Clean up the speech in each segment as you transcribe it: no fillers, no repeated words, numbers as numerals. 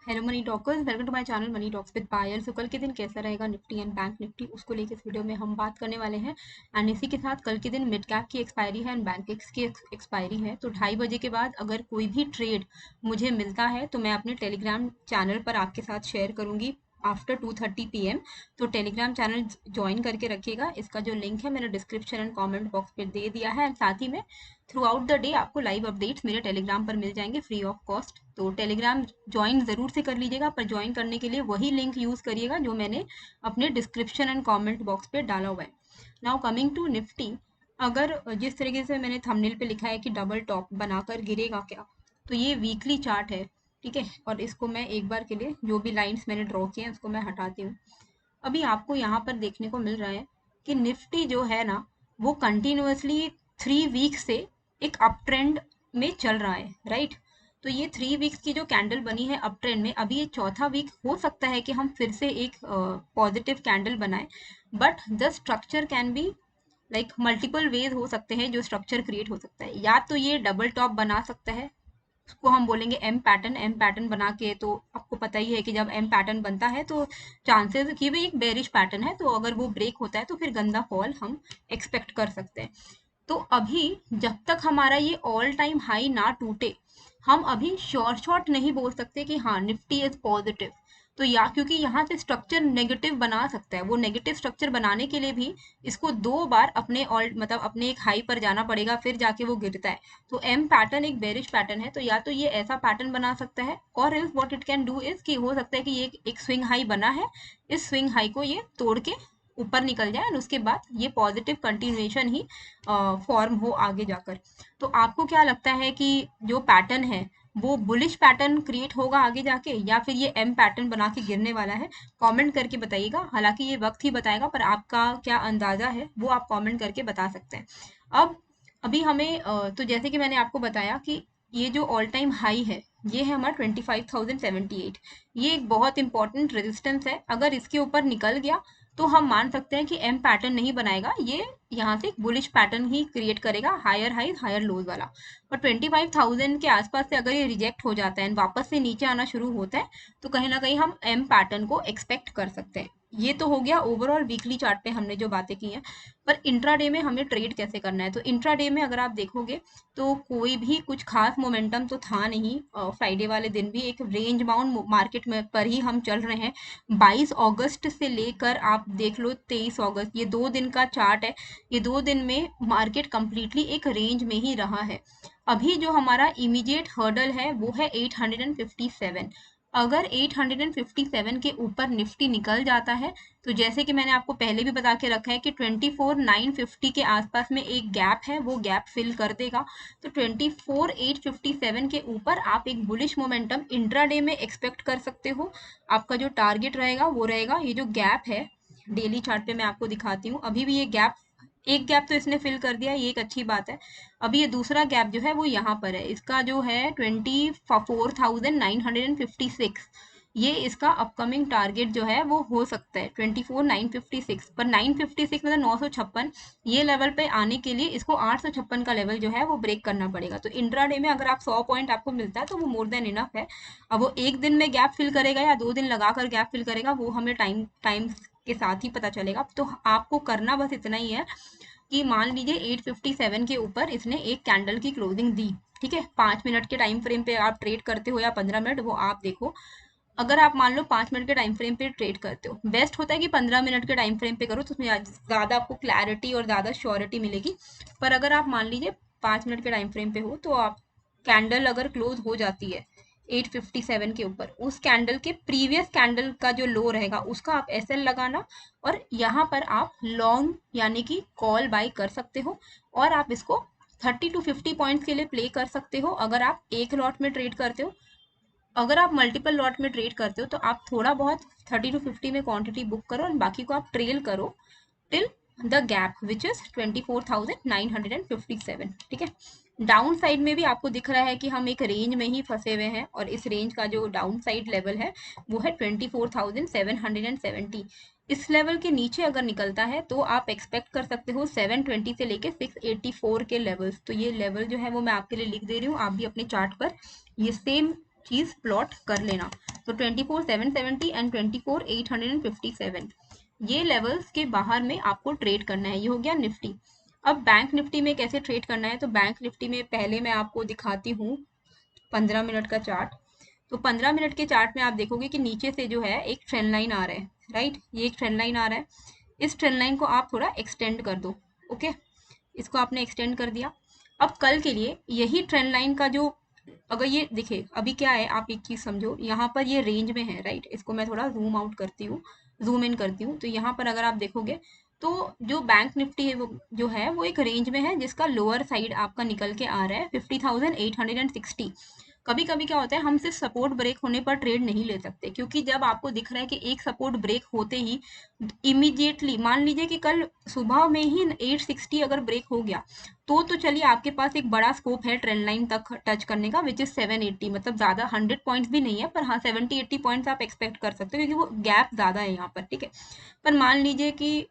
Hello money talkers, welcome to my channel money talks with Payal. So कल के दिन कैसा रहेगा निफ्टी एंड बैंक निफ्टी, उसको लेकर इस वीडियो में हम बात करने वाले हैं। एंड इसी के साथ कल के दिन मिड कैप की एक्सपायरी है एंड बैंक एक्स की एक्सपायरी है। तो 2:30 बजे के बाद अगर कोई भी ट्रेड मुझे मिलता है तो मैं अपने टेलीग्राम चैनल पर आपके साथ शेयर करूंगी आफ्टर 2:30 PM। तो टेलीग्राम चैनल ज्वाइन करके रखिएगा। इसका जो लिंक है मैंने डिस्क्रिप्शन एंड कमेंट बॉक्स पे दे दिया है। एंड साथ ही में थ्रू आउट द डे आपको लाइव अपडेट्स मेरे टेलीग्राम पर मिल जाएंगे फ्री ऑफ कॉस्ट। तो टेलीग्राम ज्वाइन ज़रूर से कर लीजिएगा, पर ज्वाइन करने के लिए वही लिंक यूज़ करिएगा जो मैंने अपने डिस्क्रिप्शन एंड कमेंट बॉक्स पे डाला हुआ है। नाउ कमिंग टू निफ्टी, अगर जिस तरीके से मैंने थंबनेल पे लिखा है कि डबल टॉप बनाकर गिरेगा क्या, तो ये वीकली चार्ट है, ठीक है। और इसको मैं एक बार के लिए जो भी लाइंस मैंने ड्रॉ किए हैं उसको मैं हटाती हूँ। अभी आपको यहाँ पर देखने को मिल रहा है कि निफ्टी जो है ना, वो कंटिन्यूअसली 3 वीक से एक अप ट्रेंड में चल रहा है, राइट। तो ये 3 वीक्स की जो कैंडल बनी है अप ट्रेंड में, अभी ये चौथा वीक हो सकता है कि हम फिर से एक पॉजिटिव कैंडल बनाए। But the structure can be like multiple ways हो सकते हैं जो स्ट्रक्चर क्रिएट हो सकता है। या तो ये डबल टॉप बना सकता है, उसको हम बोलेंगे एम पैटर्न बना के। तो आपको पता ही है कि जब एम पैटर्न बनता है तो चांसेस कि भी एक बेरिश पैटर्न है, तो अगर वो ब्रेक होता है तो फिर गंदा फॉल हम एक्सपेक्ट कर सकते हैं। तो अभी जब तक हमारा ये ऑल टाइम हाई ना टूटे, हम अभी श्योर शॉट नहीं बोल सकते कि हाँ निफ्टी इज पॉजिटिव। तो या क्योंकि यहाँ पे स्ट्रक्चर नेगेटिव बना सकता है, वो नेगेटिव स्ट्रक्चर बनाने के लिए भी इसको 2 बार अपने ऑल मतलब अपने एक हाई पर जाना पड़ेगा, फिर जाके वो गिरता है। तो एम पैटर्न एक बेरिश पैटर्न है, तो या तो ये ऐसा पैटर्न बना सकता है, और else what it can do is कि हो सकता है कि ये एक स्विंग हाई बना है, इस स्विंग हाई को ये तोड़ के ऊपर निकल जाए और उसके बाद ये पॉजिटिव कंटिन्यूएशन ही फॉर्म हो आगे जाकर। तो आपको क्या लगता है कि जो पैटर्न है वो बुलिश पैटर्न क्रिएट होगा आगे जाके, या फिर ये एम पैटर्न बना के गिरने वाला है? कमेंट करके बताइएगा। हालांकि ये वक्त ही बताएगा, पर आपका क्या अंदाजा है वो आप कमेंट करके बता सकते हैं। अब अभी हमें तो जैसे कि मैंने आपको बताया कि ये जो ऑल टाइम हाई है ये है हमारा 25,078। ये एक बहुत इंपॉर्टेंट रेजिस्टेंस है। अगर इसके ऊपर निकल गया तो हम मान सकते हैं कि एम पैटर्न नहीं बनाएगा, ये यहाँ से एक बुलिश पैटर्न ही क्रिएट करेगा, हायर हाइज हायर लोज वाला। और 25,000 के आसपास से अगर ये रिजेक्ट हो जाता है वापस से नीचे आना शुरू होता है, तो कहीं ना कहीं हम एम पैटर्न को एक्सपेक्ट कर सकते हैं। ये तो हो गया ओवरऑल वीकली चार्ट पे हमने जो बातें की हैं। पर इंट्राडे में हमें ट्रेड कैसे करना है, तो इंट्राडे में अगर आप देखोगे तो कोई भी कुछ खास मोमेंटम तो था नहीं। फ्राइडे वाले दिन भी एक रेंज बाउंड मार्केट में पर ही हम चल रहे हैं। 22 अगस्त से लेकर आप देख लो 23 अगस्त, ये 2 दिन का चार्ट है। ये 2 दिन में मार्केट कंप्लीटली एक रेंज में ही रहा है। अभी जो हमारा इमीडिएट हर्डल है वो है 857। अगर 857 के ऊपर निफ्टी निकल जाता है, तो जैसे कि मैंने आपको पहले भी बता के रखा है कि 24,950 के आसपास में एक गैप है, वो गैप फिल कर देगा। तो 24,857 के ऊपर आप एक बुलिश मोमेंटम इंट्राडे में एक्सपेक्ट कर सकते हो। आपका जो टारगेट रहेगा वो रहेगा ये जो गैप है, डेली चार्ट पे मैं आपको दिखाती हूँ। अभी भी ये गैप, एक गैप तो इसने फिल कर दिया, ये एक अच्छी बात है। अभी ये दूसरा गैप जो है वो यहाँ पर है, इसका जो है 24,956। ये इसका अपकमिंग टारगेट जो है वो हो सकता है 24,956। पर 956 मतलब 956, ये लेवल पे आने के लिए इसको 856 का लेवल जो है वो ब्रेक करना पड़ेगा। तो इंट्राडे में अगर आप 100 पॉइंट आपको मिलता है तो वो मोर देन इनफ है। अब वो एक दिन में गैप फिल करेगा या 2 दिन लगाकर गैप फिल करेगा, वो हमें टाइम टाइम के साथ ही पता चलेगा। तो आपको करना बस इतना ही है कि मान लीजिए 857 के ऊपर इसने एक कैंडल की क्लोजिंग दी, ठीक है। 5 मिनट के टाइम फ्रेम पे आप ट्रेड करते हो या 15 मिनट, वो आप देखो। अगर आप मान लो 5 मिनट के टाइम फ्रेम पे ट्रेड करते हो, बेस्ट होता है कि 15 मिनट के टाइम फ्रेम पे करो, तो उसमें ज़्यादा आपको क्लैरिटी और ज़्यादा श्योरिटी मिलेगी। पर अगर आप मान लीजिए 5 मिनट के टाइम फ्रेम पे हो, तो आप कैंडल अगर क्लोज हो जाती है 857 के ऊपर, उस कैंडल के प्रीवियस कैंडल का जो लो रहेगा उसका आप एसएल लगाना, और यहाँ पर आप लॉन्ग यानी कि कॉल बाय कर सकते हो। और आप इसको 30 to 50 पॉइंट्स के लिए प्ले कर सकते हो अगर आप एक लॉट में ट्रेड करते हो। अगर आप मल्टीपल लॉट में ट्रेड करते हो तो आप थोड़ा बहुत 30 to 50 में क्वांटिटी बुक करो और बाकी को आप ट्रेल करो till the gap which is 24,957, ठीक है। डाउन साइड में भी आपको दिख रहा है कि हम एक रेंज में ही फंसे हुए हैं, और इस रेंज का जो डाउन साइड लेवल है वो है 24,770। इस लेवल के नीचे अगर निकलता है तो आप एक्सपेक्ट कर सकते हो 720 से लेके 684 के लेवल्स। तो ये लेवल जो है वो मैं आपके लिए लिख दे रही हूँ, आप भी अपने चार्ट पर ये सेम चीज प्लॉट कर लेना। तो 24,770 एंड 24,857 ये लेवल्स के बाहर में आपको ट्रेड करना है। ये हो गया निफ्टी। अब बैंक निफ्टी में कैसे ट्रेड करना है, तो बैंक निफ्टी में पहले मैं आपको दिखाती हूँ 15 मिनट का चार्ट। तो 15 मिनट के चार्ट में आप देखोगे कि नीचे से जो है एक ट्रेंड लाइन आ रहा है, राइट, ये एक ट्रेंड लाइन आ रहा है। इस ट्रेंड लाइन को आप थोड़ा एक्सटेंड कर दो। ओके, इसको आपने एक्सटेंड कर दिया। अब कल के लिए यही ट्रेंड लाइन का जो, अगर ये देखिए अभी क्या है, आप एक चीज समझो, यहाँ पर ये रेंज में है, राइट। इसको मैं थोड़ा जूम आउट करती हूँ, जूम इन करती हूँ। तो यहाँ पर अगर आप देखोगे तो जो बैंक निफ्टी है वो जो है वो एक रेंज में है, जिसका लोअर साइड आपका निकल के आ रहा है 50,860। कभी कभी क्या होता है, हम सिर्फ सपोर्ट ब्रेक होने पर ट्रेड नहीं ले सकते, क्योंकि जब आपको दिख रहा है कि एक सपोर्ट ब्रेक होते ही इमीडिएटली, मान लीजिए कि कल सुबह में ही 860 अगर ब्रेक हो गया, तो चलिए आपके पास एक बड़ा स्कोप है ट्रेंड लाइन तक टच करने का, विच इज 780, मतलब ज्यादा 100 पॉइंट्स भी नहीं है, पर हाँ 70-80 पॉइंट्स आप एक्सपेक्ट कर सकते हो, क्योंकि वो गैप ज्यादा है यहाँ पर, ठीक है। पर मान लीजिए कि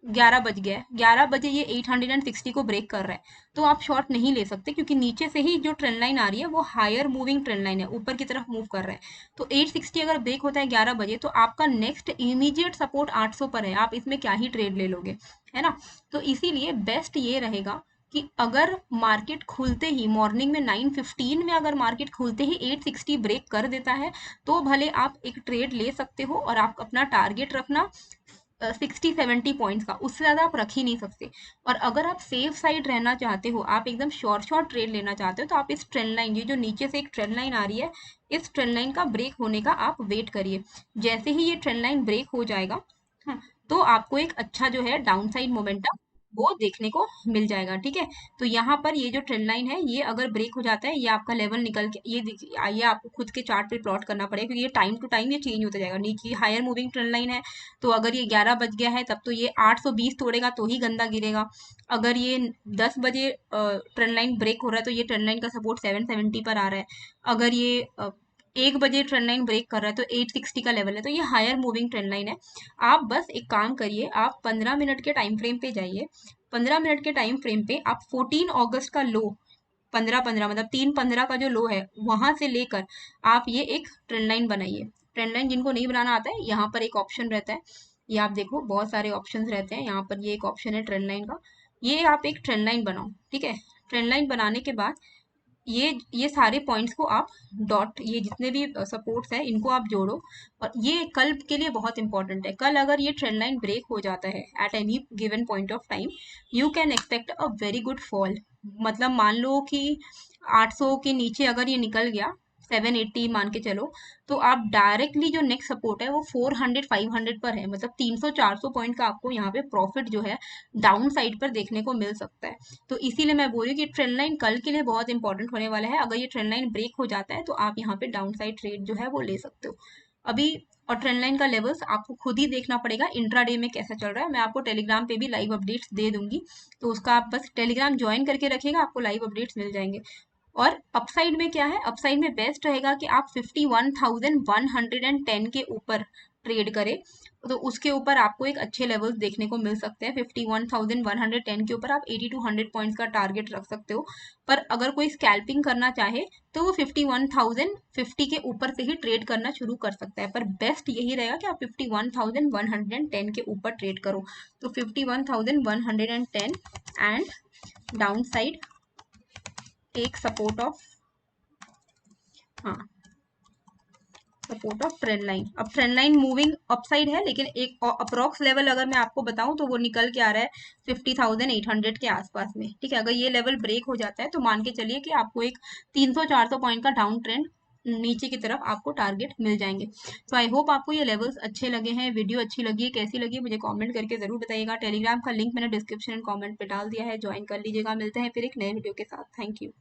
11 बज गया है, 11 बजे ये 860 को ब्रेक कर रहा है, तो आप शॉर्ट नहीं ले सकते, क्योंकि नीचे से ही जो ट्रेंड लाइन आ रही है वो हायर मूविंग ट्रेंड लाइन है, ऊपर की तरफ मूव कर रहा है। तो 860 अगर ब्रेक होता है 11 बजे, तो आपका नेक्स्ट इमीडिएट सपोर्ट 800 पर है, आप इसमें क्या ही ट्रेड ले लोगे, है ना। तो इसीलिए बेस्ट ये रहेगा कि अगर मार्केट खुलते ही मॉर्निंग में 9:15 में अगर मार्केट खुलते ही 860 ब्रेक कर देता है, तो भले आप एक ट्रेड ले सकते हो, और आप अपना टारगेट रखना 60-70 पॉइंट्स का, उससे ज्यादा आप रख ही नहीं सकते। और अगर आप सेफ साइड रहना चाहते हो, आप एकदम शॉर्ट शॉर्ट ट्रेड लेना चाहते हो, तो आप इस ट्रेंड लाइन, ये जो नीचे से एक ट्रेंड लाइन आ रही है, इस ट्रेंड लाइन का ब्रेक होने का आप वेट करिए। जैसे ही ये ट्रेंड लाइन ब्रेक हो जाएगा, हाँ, तो आपको एक अच्छा जो है डाउन साइड मोमेंटम वो देखने को मिल जाएगा, ठीक है। तो यहाँ पर ये जो ट्रेंड लाइन है, ये अगर ब्रेक हो जाता है, ये आपका लेवल निकल के, ये देखिए, ये आपको खुद के चार्ट पे प्लॉट करना पड़ेगा, क्योंकि ये टाइम टू टाइम ये चेंज होता जाएगा। नीचे हायर मूविंग ट्रेंड लाइन है, तो अगर ये 11 बज गया है, तब तो ये 820 तोड़ेगा तो ही गंदा गिरेगा। अगर ये 10 बजे ट्रेंड लाइन ब्रेक हो रहा है, तो ये ट्रेंड लाइन का सपोर्ट 770 पर आ रहा है। अगर ये 1 बजे ट्रेंड लाइन ब्रेक कर रहा है, तो 860 का लेवल है, तो ये हायर मूविंग ट्रेंड लाइन है। आप बस एक काम करिए, आप 15 मिनट के टाइम फ्रेम पे जाइए। 15 मिनट के टाइम फ्रेम पे आप 14 अगस्त का लो, 15-15 मतलब 3-15 का जो लो है, वहां से लेकर आप ये एक ट्रेंड लाइन बनाइए। ट्रेंड लाइन जिनको नहीं बनाना आता है, यहाँ पर एक ऑप्शन रहता है, ये आप देखो बहुत सारे ऑप्शंस रहते हैं, यहाँ पर ये एक ऑप्शन है ट्रेंड लाइन का, ये आप एक ट्रेंड लाइन बनाओ, ठीक है। ट्रेंड लाइन बनाने के बाद ये सारे पॉइंट्स को आप डॉट, ये जितने भी सपोर्ट्स हैं इनको आप जोड़ो। और ये कल के लिए बहुत इंपॉर्टेंट है, कल अगर ये ट्रेंड लाइन ब्रेक हो जाता है at any given point of time, you can expect a very good fall. मतलब मान लो कि 800 के नीचे अगर ये निकल गया, 780 मान के चलो, तो आप डायरेक्टली जो नेक्स्ट सपोर्ट है वो 400-500 पर है, मतलब 300-400 पॉइंट का आपको यहाँ पे प्रॉफिट जो है डाउन साइड पर देखने को मिल सकता है। तो इसीलिए मैं बोल रही हूँ कि ट्रेंड लाइन कल के लिए बहुत इंपॉर्टेंट होने वाला है। अगर ये ट्रेंड लाइन ब्रेक हो जाता है, तो आप यहाँ पे डाउन साइड ट्रेड जो है वो ले सकते हो अभी। और ट्रेंड लाइन का लेवल्स आपको खुद ही देखना पड़ेगा इंट्राडे में कैसा चल रहा है। मैं आपको टेलीग्राम पे भी लाइव अपडेट्स दे दूंगी, तो उसका आप बस टेलीग्राम ज्वाइन करके रखिएगा, आपको लाइव अपडेट्स मिल जाएंगे। और अपसाइड में क्या है, अपसाइड में बेस्ट रहेगा कि आप 51,110 के ऊपर ट्रेड करें, तो उसके ऊपर आपको एक अच्छे लेवल्स देखने को मिल सकते हैं। 51,110 के ऊपर आप 80 to 100 पॉइंट्स का टारगेट रख सकते हो। पर अगर कोई स्कैल्पिंग करना चाहे, तो वो 51,050 के ऊपर से ही ट्रेड करना शुरू कर सकता है, पर बेस्ट यही रहेगा कि आप 51,110 के ऊपर ट्रेड करो। तो 51,110 एंड डाउन साइड एक सपोर्ट ऑफ, हाँ, सपोर्ट ऑफ ट्रेंड लाइन। अब ट्रेंड लाइन मूविंग अपसाइड है, लेकिन एक अप्रोक्स लेवल अगर मैं आपको बताऊं, तो वो निकल के आ रहा है 50,800 के आसपास में, ठीक है। अगर ये लेवल ब्रेक हो जाता है, तो मान के चलिए कि आपको एक 300-400 पॉइंट का डाउन ट्रेंड नीचे की तरफ आपको टारगेट मिल जाएंगे। तो आई होप आपको ये लेवल्स अच्छे लगे हैं, वीडियो अच्छी लगी है, कैसी लगी मुझे कमेंट करके जरूर बताइएगा। टेलीग्राम का लिंक मैंने डिस्क्रिप्शन एंड कमेंट पे डाल दिया है, ज्वाइन कर लीजिएगा। मिलते हैं फिर एक नए वीडियो के साथ। Thank you.